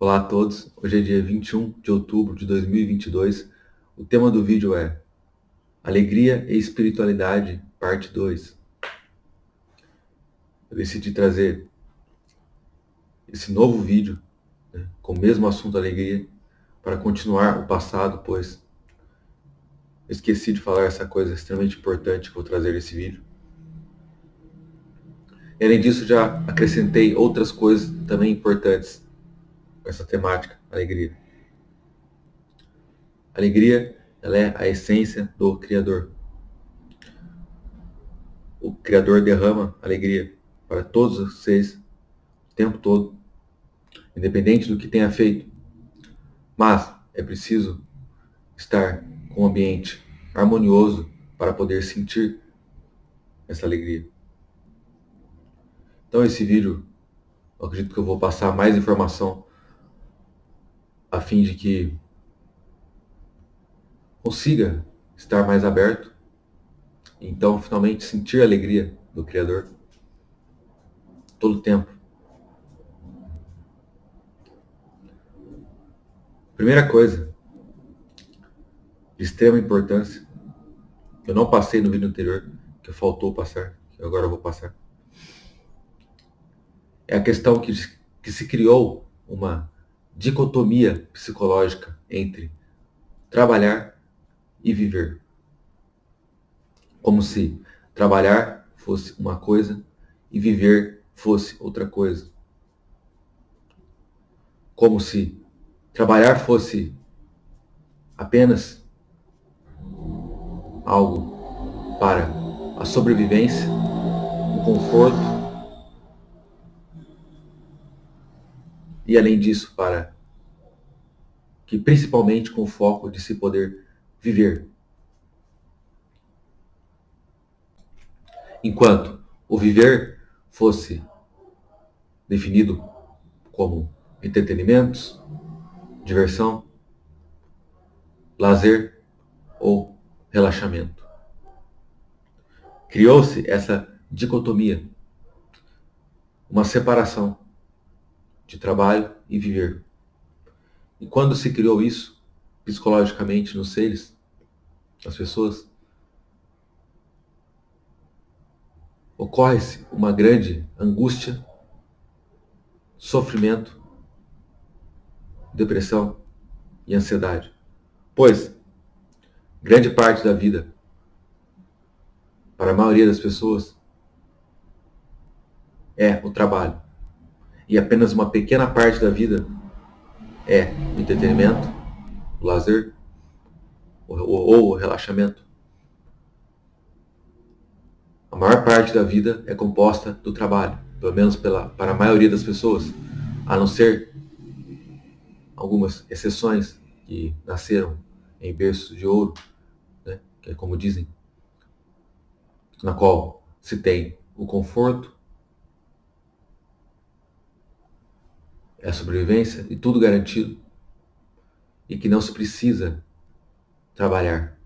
Olá a todos, hoje é dia 21 de outubro de 2022. O tema do vídeo é Alegria e Espiritualidade, parte 2. Eu decidi trazer esse novo vídeo, com o mesmo assunto alegria, para continuar o passado, pois esqueci de falar essa coisa extremamente importante que vou trazer nesse vídeo. E além disso, já acrescentei outras coisas também importantes com essa temática, alegria. Alegria, ela é a essência do Criador. O Criador derrama alegria para todos os seres o tempo todo, independente do que tenha feito. Mas é preciso estar com um ambiente harmonioso para poder sentir essa alegria. Então esse vídeo, eu acredito que eu vou passar mais informação a fim de que consiga estar mais aberto, então finalmente sentir a alegria do Criador todo o tempo. Primeira coisa, de extrema importância, eu não passei no vídeo anterior, que faltou passar, que agora eu vou passar. É a questão que se criou uma dicotomia psicológica entre trabalhar e viver. Como se trabalhar fosse uma coisa e viver fosse outra coisa. Como se trabalhar fosse apenas algo para a sobrevivência, o conforto, e além disso, para que principalmente com o foco de se poder viver. Enquanto o viver fosse definido como entretenimentos, diversão, lazer ou relaxamento. Criou-se essa dicotomia, uma separação de trabalho e viver. E quando se criou isso, psicologicamente nos seres, nas pessoas, ocorre-se uma grande angústia, sofrimento, depressão e ansiedade. Pois, grande parte da vida, para a maioria das pessoas, é o trabalho. E apenas uma pequena parte da vida é o entretenimento, o lazer ou o relaxamento. A maior parte da vida é composta do trabalho, pelo menos para a maioria das pessoas, a não ser algumas exceções que nasceram em berços de ouro, né, que é como dizem, na qual se tem o conforto, a sobrevivência e tudo garantido, e que não se precisa trabalhar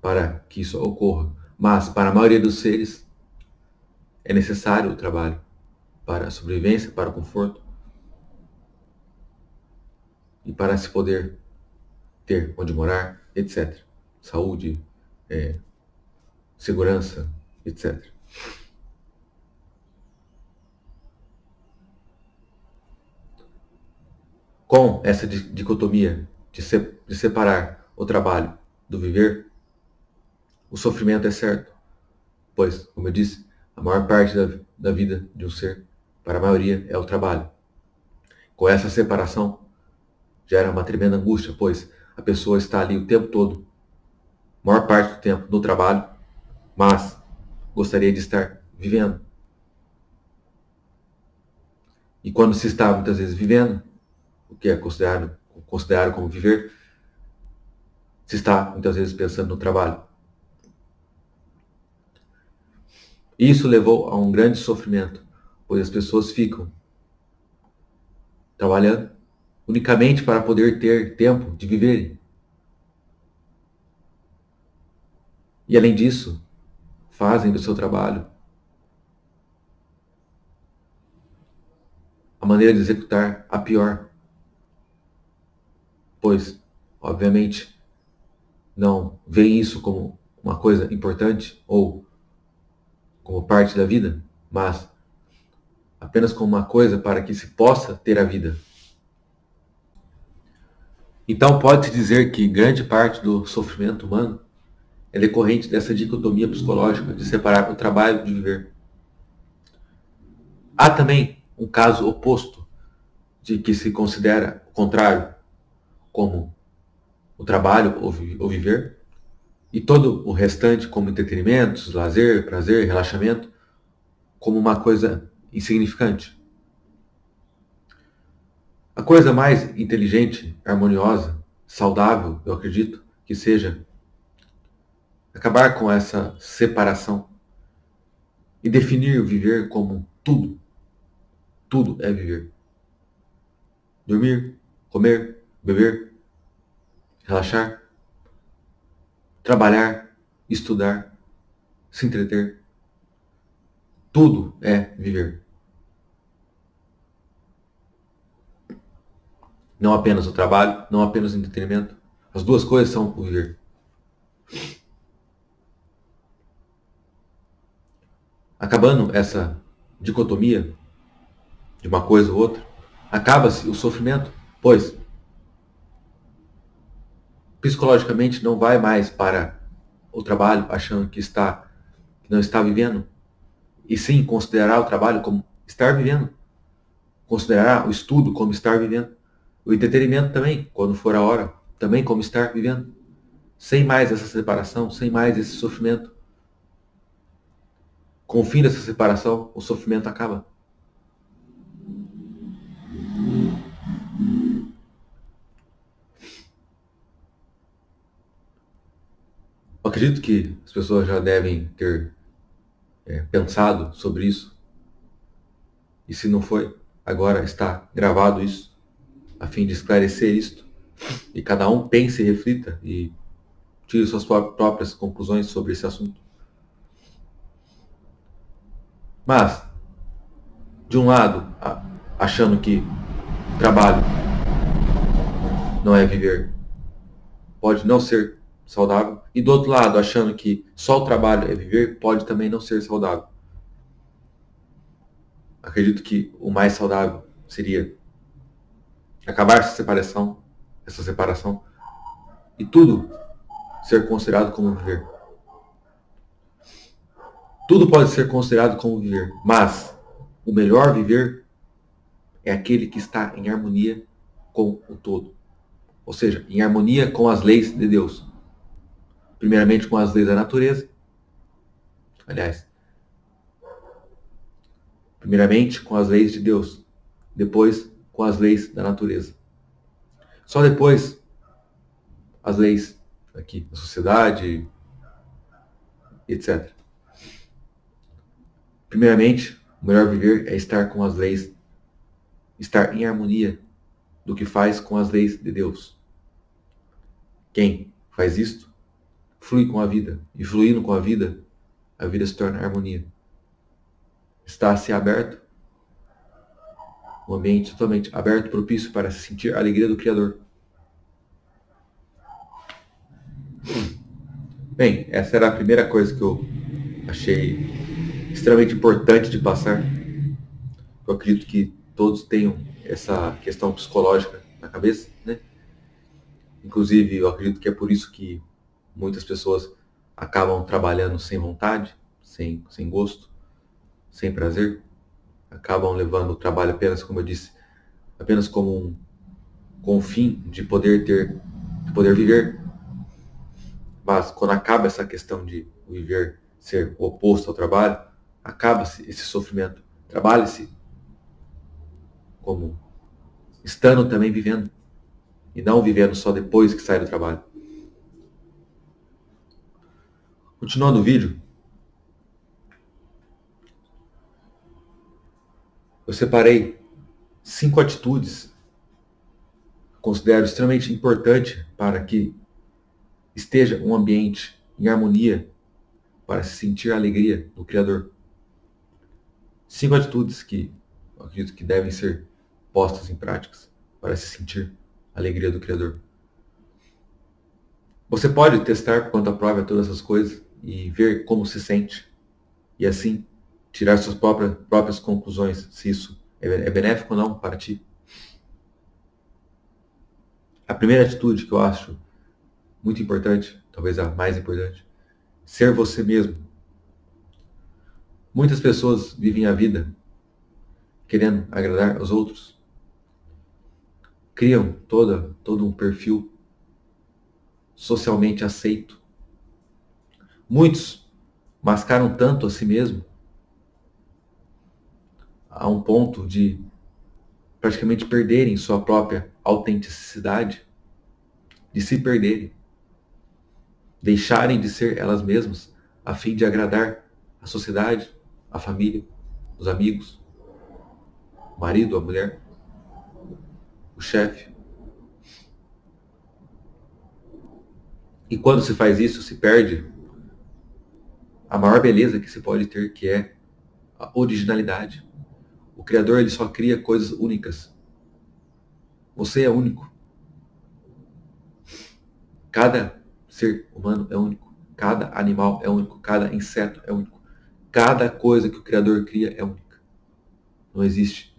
para que isso ocorra. Mas para a maioria dos seres é necessário o trabalho para a sobrevivência, para o conforto e para se poder ter onde morar, etc. Saúde, segurança, etc. Com essa dicotomia de separar o trabalho do viver, o sofrimento é certo, pois, como eu disse, a maior parte da vida de um ser, para a maioria, é o trabalho. Com essa separação, gera uma tremenda angústia, pois a pessoa está ali o tempo todo, a maior parte do tempo, no trabalho, mas gostaria de estar vivendo. E quando se está muitas vezes vivendo, o que é considerado como viver, se está muitas vezes pensando no trabalho. Isso levou a um grande sofrimento, pois as pessoas ficam trabalhando unicamente para poder ter tempo de viverem. E além disso, fazem do seu trabalho a maneira de executar a pior pois, obviamente, não veem isso como uma coisa importante ou como parte da vida, mas apenas como uma coisa para que se possa ter a vida. Então pode-se dizer que grande parte do sofrimento humano é decorrente dessa dicotomia psicológica de separar o trabalho de viver. Há também um caso oposto de que se considera o contrário, como o trabalho ou viver, e todo o restante como entretenimentos, lazer, prazer, relaxamento, como uma coisa insignificante. A coisa mais inteligente, harmoniosa, saudável, eu acredito, que seja acabar com essa separação e definir o viver como tudo. Tudo é viver. Dormir, comer, beber, relaxar, trabalhar, estudar, se entreter. Tudo é viver. Não apenas o trabalho, não apenas o entretenimento. As duas coisas são o viver. Acabando essa dicotomia de uma coisa ou outra, acaba-se o sofrimento, pois psicologicamente não vai mais para o trabalho achando que não está vivendo, e sim considerar o trabalho como estar vivendo, considerar o estudo como estar vivendo, o entretenimento também, quando for a hora, também como estar vivendo, sem mais essa separação, sem mais esse sofrimento. Com o fim dessa separação, o sofrimento acaba. Eu acredito que as pessoas já devem ter pensado sobre isso. E se não foi, agora está gravado isso, a fim de esclarecer isto. E cada um pense e reflita e tire suas próprias conclusões sobre esse assunto. Mas, de um lado, achando que trabalho não é viver, pode não ser saudável, e do outro lado, achando que só o trabalho é viver, pode também não ser saudável. Acredito que o mais saudável seria acabar essa separação, e tudo ser considerado como viver. Tudo pode ser considerado como viver, mas o melhor viver é aquele que está em harmonia com o todo. Ou seja, em harmonia com as leis de Deus. Primeiramente com as leis da natureza. Aliás, primeiramente com as leis de Deus. Depois com as leis da natureza. Só depois as leis aqui da sociedade, etc. Primeiramente, o melhor viver é estar com as leis, estar em harmonia do que faz com as leis de Deus. Quem faz isto, flui com a vida. E fluindo com a vida se torna harmonia. Está-se aberto, um ambiente totalmente aberto, propício para se sentir a alegria do Criador. Bem, essa era a primeira coisa que eu achei extremamente importante de passar. Eu acredito que todos tenham essa questão psicológica na cabeça, né? Inclusive, eu acredito que é por isso que muitas pessoas acabam trabalhando sem vontade, sem gosto, sem prazer. Acabam levando o trabalho apenas, como eu disse, apenas como com o fim de poder viver. Mas quando acaba essa questão de viver ser o oposto ao trabalho, acaba-se esse sofrimento. Trabalhe-se como estando também vivendo, e não vivendo só depois que sai do trabalho. Continuando o vídeo, eu separei 5 atitudes que considero extremamente importante para que esteja um ambiente em harmonia para se sentir a alegria do Criador. 5 atitudes que eu acredito que devem ser postas em práticas para se sentir a alegria do Criador. Você pode testar por conta própria todas essas coisas e ver como se sente. E assim, tirar suas próprias conclusões, se isso é benéfico ou não para ti. A primeira atitude que eu acho muito importante, talvez a mais importante, ser você mesmo. Muitas pessoas vivem a vida querendo agradar aos outros, criam todo um perfil socialmente aceito. Muitos mascaram tanto a si mesmo a um ponto de praticamente perderem sua própria autenticidade, de se perderem, deixarem de ser elas mesmas a fim de agradar a sociedade, a família, os amigos, o marido, a mulher, o chefe. E quando se faz isso, se perde a maior beleza que se pode ter, que é a originalidade. O Criador, ele só cria coisas únicas. Você é único. Cada ser humano é único. Cada animal é único. Cada inseto é único. Cada coisa que o Criador cria é única. Não existe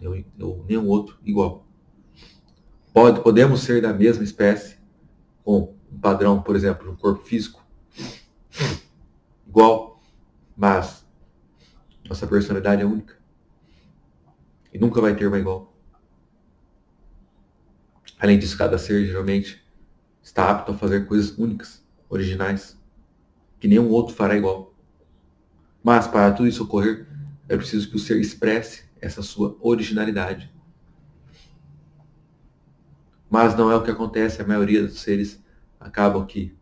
nenhum outro igual. Podemos ser da mesma espécie, com um padrão, por exemplo, um corpo físico igual, mas nossa personalidade é única. E nunca vai ter uma igual. Além disso, cada ser geralmente está apto a fazer coisas únicas, originais, que nenhum outro fará igual. Mas para tudo isso ocorrer, é preciso que o ser expresse essa sua originalidade. Mas não é o que acontece, a maioria dos seres acabam aqui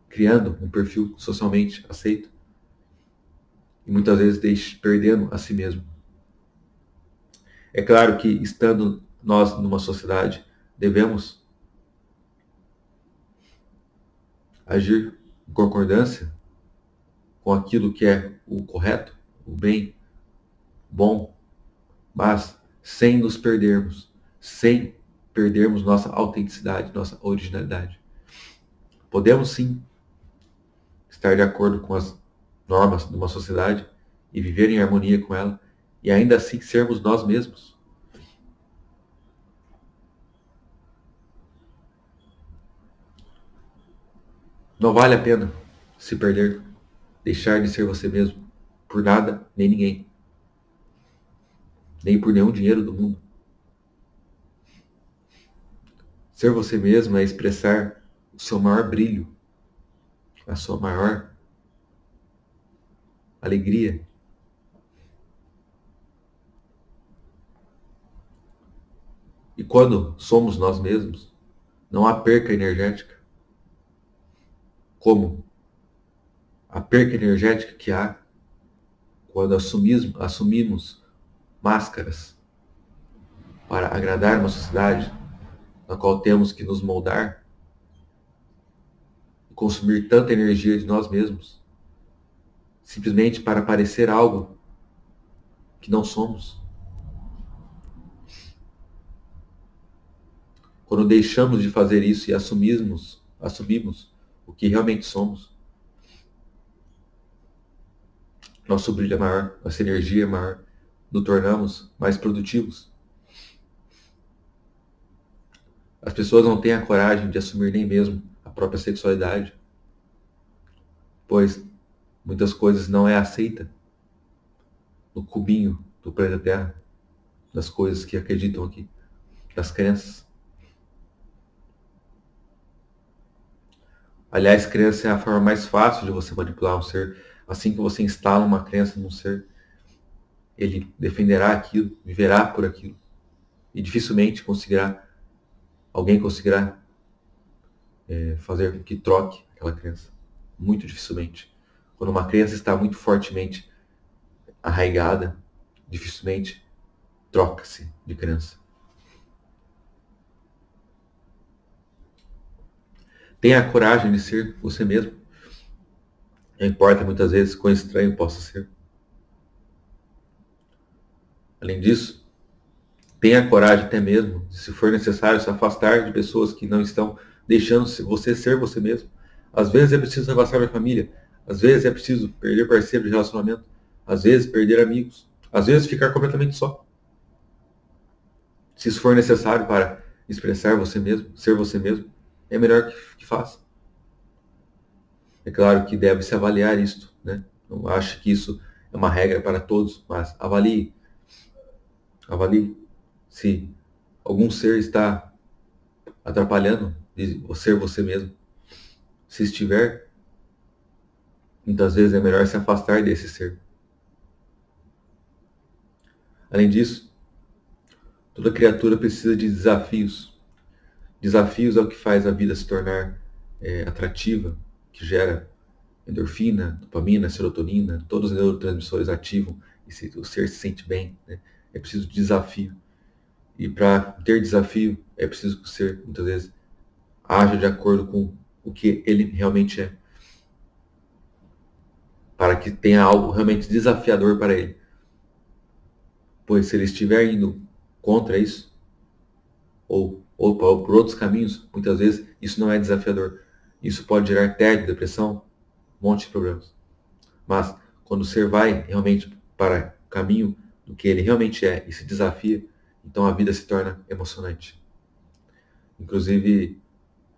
criando um perfil socialmente aceito e muitas vezes perdendo a si mesmo. É claro que, estando nós numa sociedade, devemos agir em concordância com aquilo que é o correto, o bem, bom, mas sem nos perdermos, sem perdermos nossa autenticidade, nossa originalidade. Podemos sim estar de acordo com as normas de uma sociedade e viver em harmonia com ela, e ainda assim sermos nós mesmos. Não vale a pena se perder, deixar de ser você mesmo, por nada nem ninguém, nem por nenhum dinheiro do mundo. Ser você mesmo é expressar o seu maior brilho, a sua maior alegria. E quando somos nós mesmos, não há perca energética. Como a perca energética que há quando assumimos máscaras para agradar uma sociedade na qual temos que nos moldar e consumir tanta energia de nós mesmos, simplesmente para parecer algo que não somos. Quando deixamos de fazer isso e assumimos o que realmente somos, nosso brilho é maior, nossa energia é maior, nos tornamos mais produtivos. As pessoas não têm a coragem de assumir nem mesmo a própria sexualidade, pois muitas coisas não é aceita no cubinho do planeta Terra, das coisas que acreditam aqui, das crenças. Aliás, crença é a forma mais fácil de você manipular um ser. Assim que você instala uma crença num ser, ele defenderá aquilo, viverá por aquilo. E dificilmente alguém conseguirá fazer com que troque aquela crença. Muito dificilmente. Quando uma crença está muito fortemente arraigada, dificilmente troca-se de crença. Tenha a coragem de ser você mesmo. Não importa muitas vezes quão estranho possa ser. Além disso, tenha a coragem até mesmo, se for necessário, se afastar de pessoas que não estão deixando você ser você mesmo. Às vezes é preciso afastar da família, às vezes é preciso perder parceiro de relacionamento, às vezes perder amigos, às vezes ficar completamente só. Se isso for necessário para expressar você mesmo, ser você mesmo, é melhor que faça. É claro que deve-se avaliar isto, né? Não acho que isso é uma regra para todos, mas avalie se algum ser está atrapalhando de ser você mesmo. Se estiver, muitas vezes é melhor se afastar desse ser. Além disso, toda criatura precisa de desafios. Desafios é o que faz a vida se tornar atrativa, que gera endorfina, dopamina, serotonina, todos os neurotransmissores ativam e o ser se sente bem. Né? É preciso de desafio. E para ter desafio, é preciso que o ser, muitas vezes, haja de acordo com o que ele realmente é. Para que tenha algo realmente desafiador para ele. Pois se ele estiver indo contra isso, ou por outros caminhos, muitas vezes isso não é desafiador. Isso pode gerar tédio, depressão, um monte de problemas. Mas quando o ser vai realmente para o caminho do que ele realmente é e se desafia, então a vida se torna emocionante. Inclusive,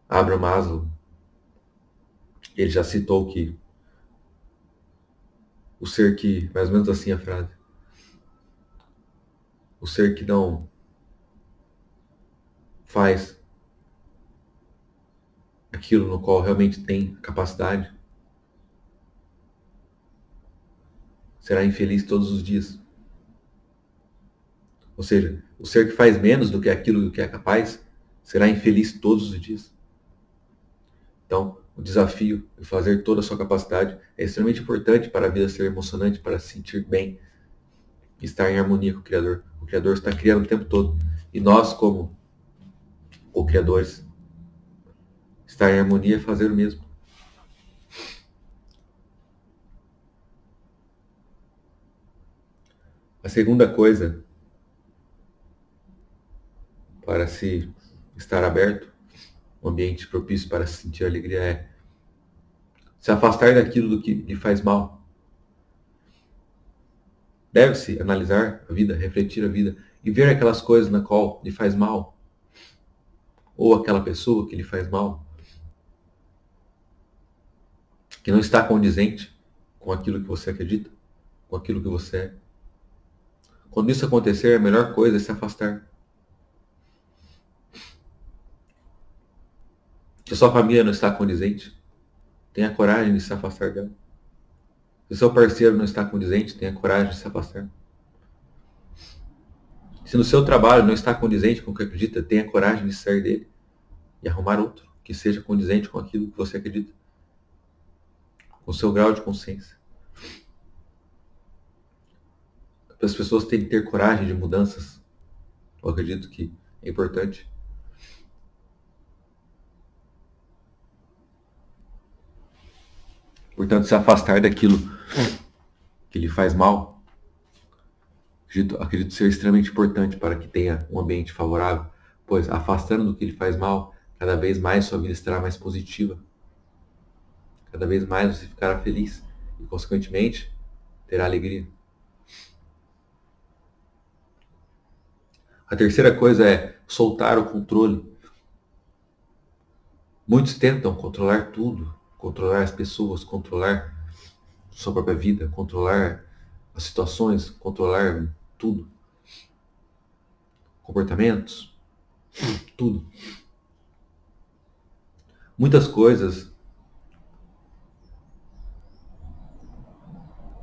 Abraham Maslow, ele já citou que o ser que, mais ou menos assim a frase, o ser que não faz aquilo no qual realmente tem capacidade, será infeliz todos os dias. Ou seja, o ser que faz menos do que aquilo do que é capaz, será infeliz todos os dias. Então, o desafio de fazer toda a sua capacidade é extremamente importante para a vida ser emocionante, para se sentir bem, estar em harmonia com o Criador. O Criador está criando o tempo todo. E nós, como co-criadores, estar em harmonia é fazer o mesmo. A segunda coisa para se estar aberto, um ambiente propício para se sentir alegria é se afastar daquilo do que lhe faz mal. Deve-se analisar a vida, refletir a vida e ver aquelas coisas na qual lhe faz mal, ou aquela pessoa que lhe faz mal, que não está condizente com aquilo que você acredita, com aquilo que você é. Quando isso acontecer, a melhor coisa é se afastar. Se sua família não está condizente, tenha coragem de se afastar dela. Se seu parceiro não está condizente, tenha coragem de se afastar. Se no seu trabalho não está condizente com o que acredita, tenha coragem de sair dele e arrumar outro que seja condizente com aquilo que você acredita, com o seu grau de consciência. As pessoas têm que ter coragem de mudanças. Eu acredito que é importante. Portanto, se afastar daquilo que lhe faz mal, acredito ser extremamente importante para que tenha um ambiente favorável, pois afastando do que lhe faz mal, cada vez mais sua vida estará mais positiva. Cada vez mais você ficará feliz e, consequentemente, terá alegria. A terceira coisa é soltar o controle. Muitos tentam controlar tudo, controlar as pessoas, controlar sua própria vida, controlar as situações, controlar tudo. Comportamentos, tudo. Muitas coisas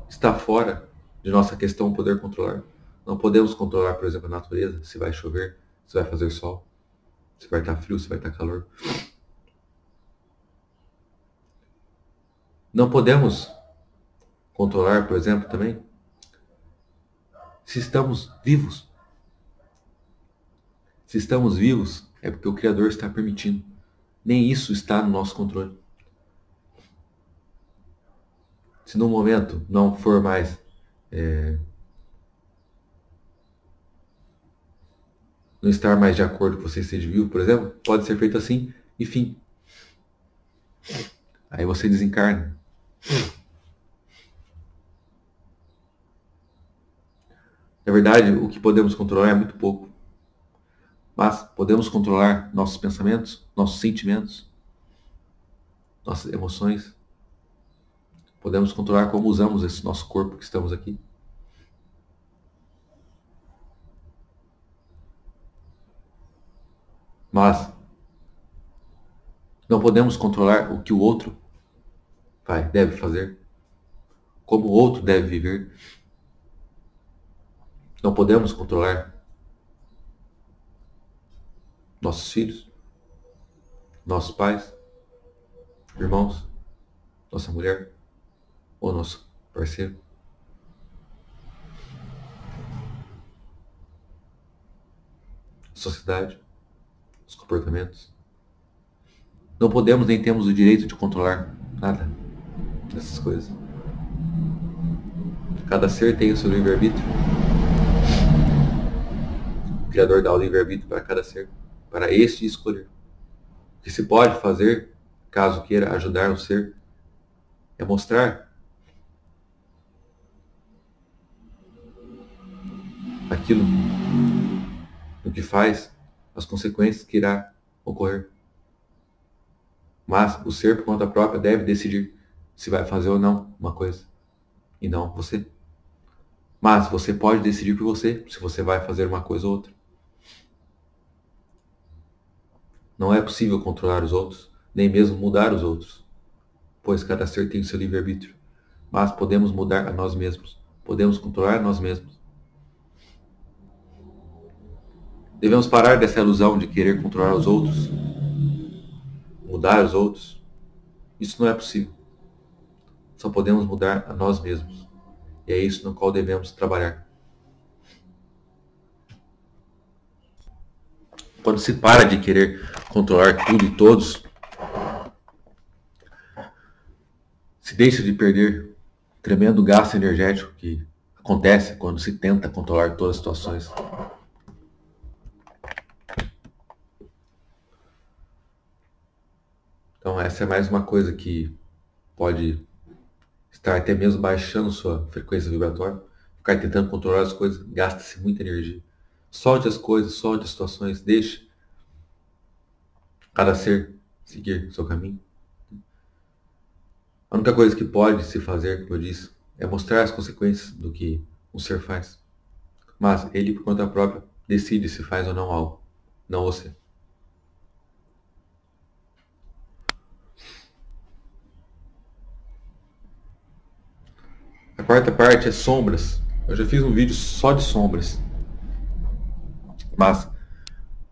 está fora de nossa questão poder controlar. Não podemos controlar, por exemplo, a natureza, se vai chover, se vai fazer sol, se vai estar frio, se vai estar calor. Não podemos controlar, por exemplo, também, se estamos vivos. Se estamos vivos, é porque o Criador está permitindo. Nem isso está no nosso controle. Se no momento não for mais não estar mais de acordo com você esteja vivo, por exemplo, pode ser feito assim, e fim. Aí você desencarna. Na verdade, o que podemos controlar é muito pouco. Mas podemos controlar nossos pensamentos, nossos sentimentos, nossas emoções. Podemos controlar como usamos esse nosso corpo que estamos aqui. Mas não podemos controlar o que o outro deve fazer, como o outro deve viver. Não podemos controlar nossos filhos, nossos pais, irmãos, nossa mulher ou nosso parceiro. Sociedade, os comportamentos. Não podemos nem temos o direito de controlar nada dessas coisas. Cada ser tem o seu livre-arbítrio. O Criador dá o livre-arbítrio para cada ser, para este escolher. O que se pode fazer, caso queira ajudar o ser, é mostrar aquilo no que faz, as consequências que irá ocorrer. Mas o ser, por conta própria, deve decidir se vai fazer ou não uma coisa, e não você. Mas você pode decidir por você, se você vai fazer uma coisa ou outra. Não é possível controlar os outros, nem mesmo mudar os outros, pois cada ser tem o seu livre-arbítrio. Mas podemos mudar a nós mesmos, podemos controlar nós mesmos. Devemos parar dessa ilusão de querer controlar os outros, mudar os outros. Isso não é possível. Só podemos mudar a nós mesmos. E é isso no qual devemos trabalhar. Quando se para de querer controlar tudo e todos, se deixa de perder tremendo gasto energético que acontece quando se tenta controlar todas as situações. Então essa é mais uma coisa que pode estar até mesmo baixando sua frequência vibratória. Ficar tentando controlar as coisas, gasta-se muita energia. Solte as coisas, solte as situações, deixe cada ser seguir seu caminho. A única coisa que pode se fazer, como eu disse, é mostrar as consequências do que um ser faz. Mas ele, por conta própria, decide se faz ou não algo, não você. A quarta parte é sombras. Eu já fiz um vídeo só de sombras. Mas,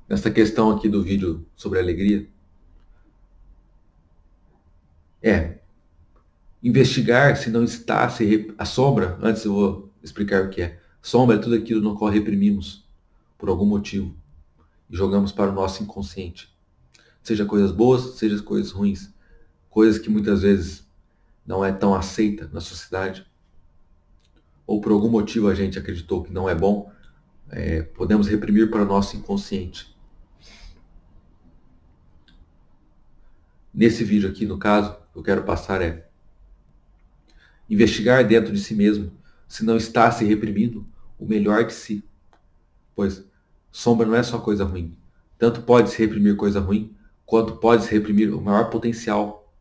nessa questão aqui do vídeo sobre alegria, investigar se não está a sombra. Antes eu vou explicar o que é. Sombra é tudo aquilo no qual reprimimos por algum motivo e jogamos para o nosso inconsciente. Seja coisas boas, seja coisas ruins. Coisas que muitas vezes não é tão aceita na sociedade. Ou por algum motivo a gente acreditou que não é bom, podemos reprimir para o nosso inconsciente. Nesse vídeo aqui, no caso, o que eu quero passar é investigar dentro de si mesmo se não está se reprimindo o melhor de si. Pois sombra não é só coisa ruim. Tanto pode se reprimir coisa ruim, quanto pode se reprimir o maior potencial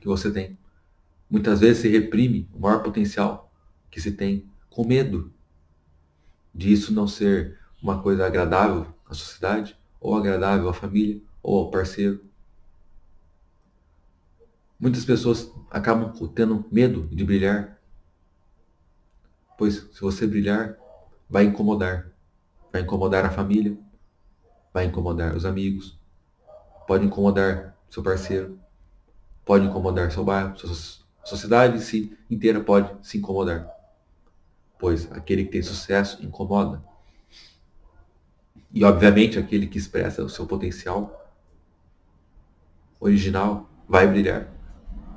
que você tem. Muitas vezes se reprime o maior potencial que se tem com medo de isso não ser uma coisa agradável à sociedade, ou agradável à família, ou ao parceiro. Muitas pessoas acabam tendo medo de brilhar, pois se você brilhar, vai incomodar. Vai incomodar a família, vai incomodar os amigos, pode incomodar seu parceiro, pode incomodar seu bairro, sua sociedade inteira pode se incomodar. Pois aquele que tem sucesso incomoda. E obviamente aquele que expressa o seu potencial original vai brilhar.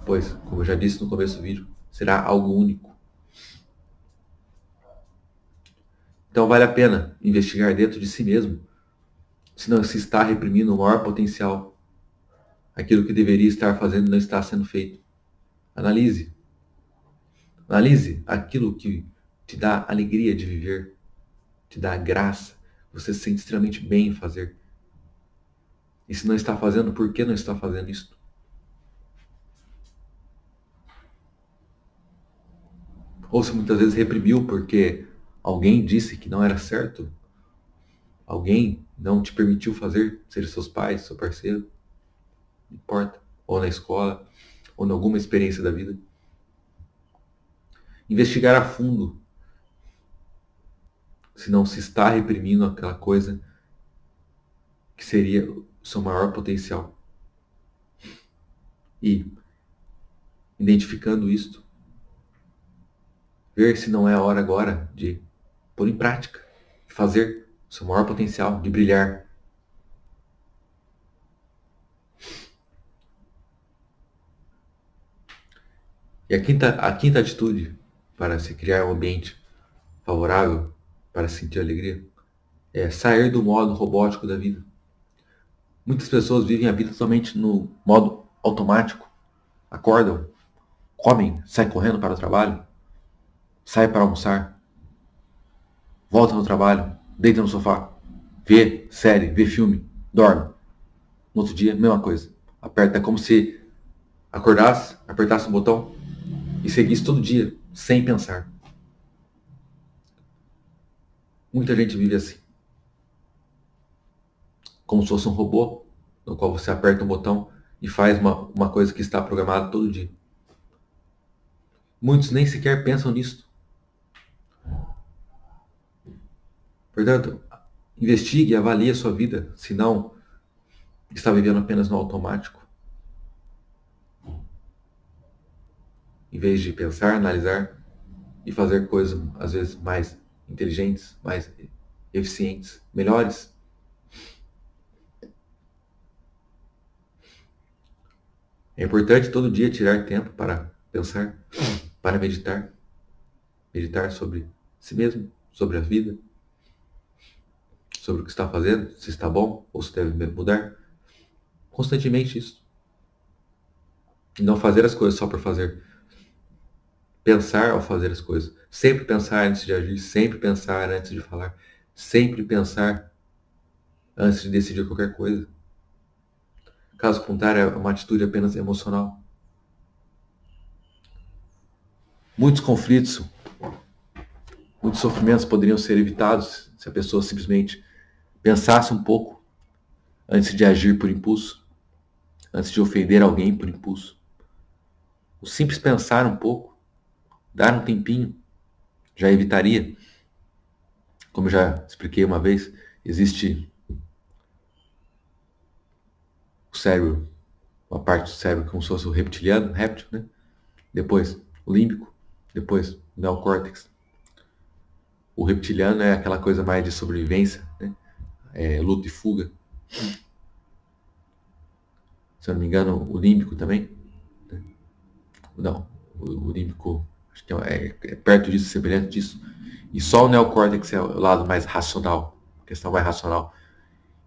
Pois, como eu já disse no começo do vídeo, será algo único. Então vale a pena investigar dentro de si mesmo se não se está reprimindo o maior potencial aquilo que deveria estar fazendo não está sendo feito. Analise. Analise aquilo que te dá alegria de viver, te dá graça, você se sente extremamente bem em fazer. E se não está fazendo, por que não está fazendo isso? Ou se muitas vezes reprimiu porque alguém disse que não era certo, alguém não te permitiu fazer, seja seus pais, seu parceiro, não importa, ou na escola, ou em alguma experiência da vida. Investigar a fundo se não se está reprimindo aquela coisa que seria o seu maior potencial. E, identificando isto, ver se não é a hora agora de pôr em prática, de fazer o seu maior potencial, de brilhar. E a quinta atitude para se criar um ambiente favorável, para sentir alegria, é sair do modo robótico da vida. Muitas pessoas vivem a vida totalmente no modo automático. Acordam, comem, saem correndo para o trabalho, saem para almoçar, voltam no trabalho, deitam no sofá, vê série, vê filme, dorme. No outro dia, mesma coisa. Aperta como se acordasse, apertasse um botão e seguisse todo dia, sem pensar. Muita gente vive assim. Como se fosse um robô, no qual você aperta um botão e faz uma coisa que está programada todo dia. Muitos nem sequer pensam nisso. Portanto, investigue e avalie a sua vida, se não está vivendo apenas no automático. Em vez de pensar, analisar e fazer coisas, às vezes, mais inteligentes, mais eficientes, melhores. É importante todo dia tirar tempo para pensar, para meditar. Meditar sobre si mesmo, sobre a vida, sobre o que está fazendo, se está bom ou se deve mudar. Constantemente isso. E não fazer as coisas só por fazer. Pensar ao fazer as coisas. Sempre pensar antes de agir, sempre pensar antes de falar, sempre pensar antes de decidir qualquer coisa. Caso contrário, é uma atitude apenas emocional. Muitos conflitos, muitos sofrimentos poderiam ser evitados se a pessoa simplesmente pensasse um pouco antes de agir por impulso, antes de ofender alguém por impulso. O simples pensar um pouco, dar um tempinho, já evitaria. Como eu já expliquei uma vez, existe o cérebro, uma parte do cérebro como se fosse o reptiliano, réptil, né? Depois o límbico, depois o neocórtex. O reptiliano é aquela coisa mais de sobrevivência, né? Luta e fuga. Se eu não me engano, o límbico também. Né? Não, o límbico acho que é perto disso, semelhante disso. E só o neocórtex é o lado mais racional, a questão mais racional.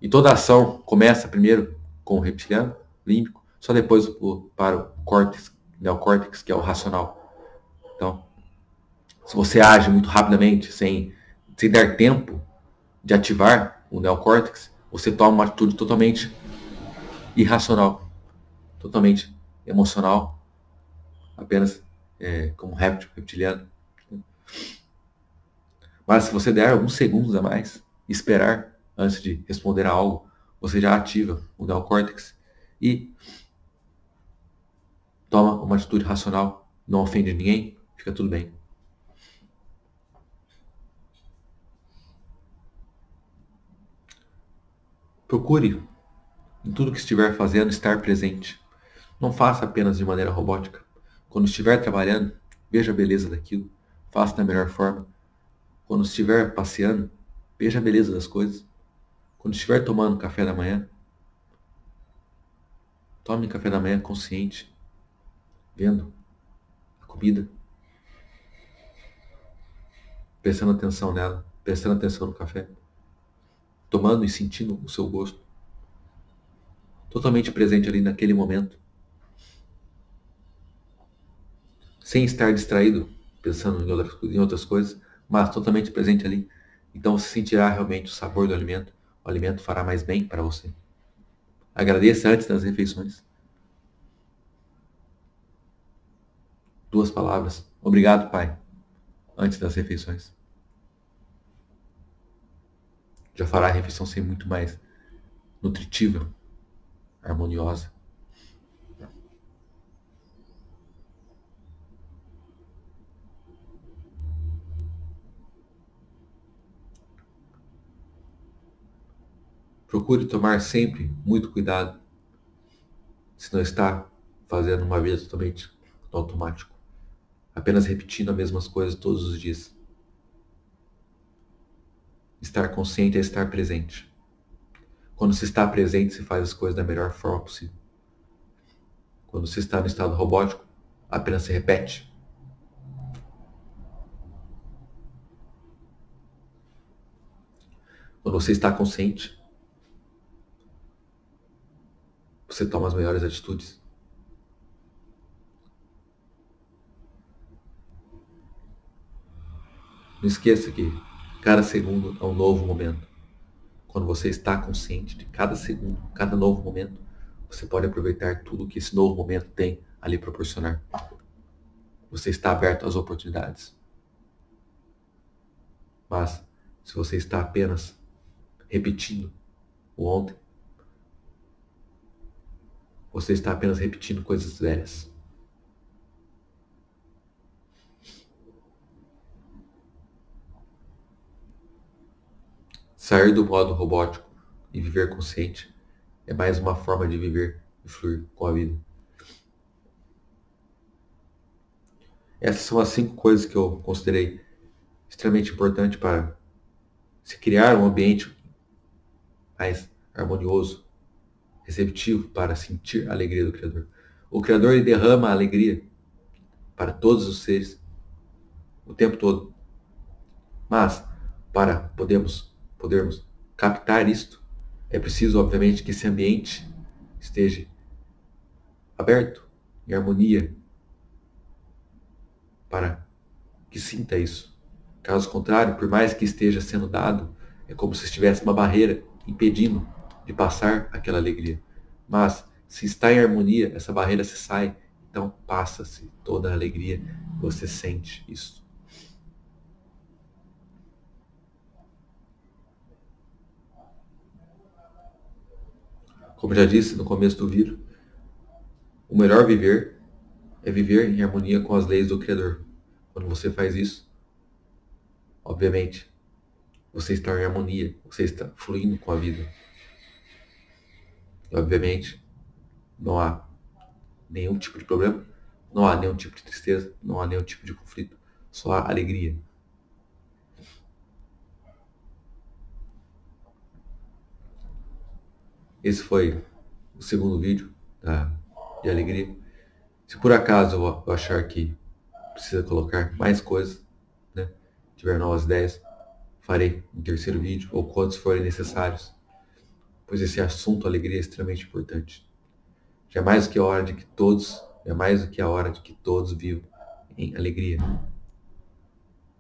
E toda ação começa primeiro com o reptiliano, límbico, só depois para o córtex, neocórtex, que é o racional. Então, se você age muito rapidamente, sem dar tempo de ativar o neocórtex, você toma uma atitude totalmente irracional, totalmente emocional, apenas como reptiliano. Mas se você der alguns segundos a mais, esperar antes de responder a algo, você já ativa o neocórtex e toma uma atitude racional, não ofende ninguém, fica tudo bem. Procure, em tudo que estiver fazendo, estar presente. Não faça apenas de maneira robótica. Quando estiver trabalhando, veja a beleza daquilo, faça da melhor forma. Quando estiver passeando, veja a beleza das coisas. Quando estiver tomando café da manhã, tome café da manhã consciente, vendo a comida, prestando atenção nela, prestando atenção no café, tomando e sentindo o seu gosto. totalmente presente ali naquele momento, sem estar distraído, pensando em outras coisas, mas totalmente presente ali. Então você sentirá realmente o sabor do alimento, o alimento fará mais bem para você. Agradeça antes das refeições. 2 palavras. Obrigado, Pai, antes das refeições. Já fará a refeição ser muito mais nutritiva, harmoniosa. Procure tomar sempre muito cuidado se não está fazendo uma vida totalmente no automático, apenas repetindo as mesmas coisas todos os dias. Estar consciente é estar presente. Quando se está presente, se faz as coisas da melhor forma possível. Quando se está no estado robótico, apenas se repete. Quando você está consciente, você toma as melhores atitudes. Não esqueça que cada segundo é um novo momento. Quando você está consciente de cada segundo, cada novo momento, você pode aproveitar tudo que esse novo momento tem a lhe proporcionar. Você está aberto às oportunidades. Mas, se você está apenas repetindo o ontem, você está apenas repetindo coisas velhas. Sair do modo robótico e viver consciente é mais uma forma de viver e fluir com a vida. Essas são as 5 coisas que eu considerei extremamente importantes para se criar um ambiente mais harmonioso, receptivo para sentir a alegria do Criador. O Criador ele derrama a alegria para todos os seres o tempo todo. Mas, para podermos captar isto, é preciso, obviamente, que esse ambiente esteja aberto, em harmonia, para que sinta isso. Caso contrário, por mais que esteja sendo dado, é como se estivesse uma barreira impedindo de passar aquela alegria. Mas, se está em harmonia, essa barreira se sai, então passa-se toda a alegria, você sente isso. Como já disse no começo do vídeo, o melhor viver é viver em harmonia com as leis do Criador. Quando você faz isso, obviamente, você está em harmonia, você está fluindo com a vida. E, obviamente, não há nenhum tipo de problema, não há nenhum tipo de tristeza, não há nenhum tipo de conflito, só há alegria. Esse foi o segundo vídeo de alegria. Se por acaso eu achar que precisa colocar mais coisas, né, tiver novas ideias, farei um terceiro vídeo ou quantos forem necessários, pois esse assunto alegria é extremamente importante. Já mais do que a hora de que todos, é mais do que a hora de que todos vivam em alegria.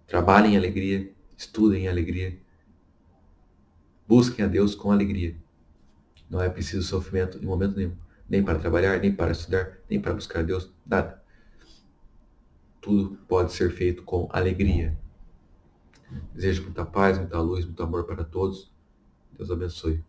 Trabalhem em alegria, estudem em alegria, busquem a Deus com alegria. Não é preciso sofrimento em momento nenhum, nem para trabalhar, nem para estudar, nem para buscar a Deus, nada. Tudo pode ser feito com alegria. Desejo muita paz, muita luz, muito amor para todos. Deus abençoe.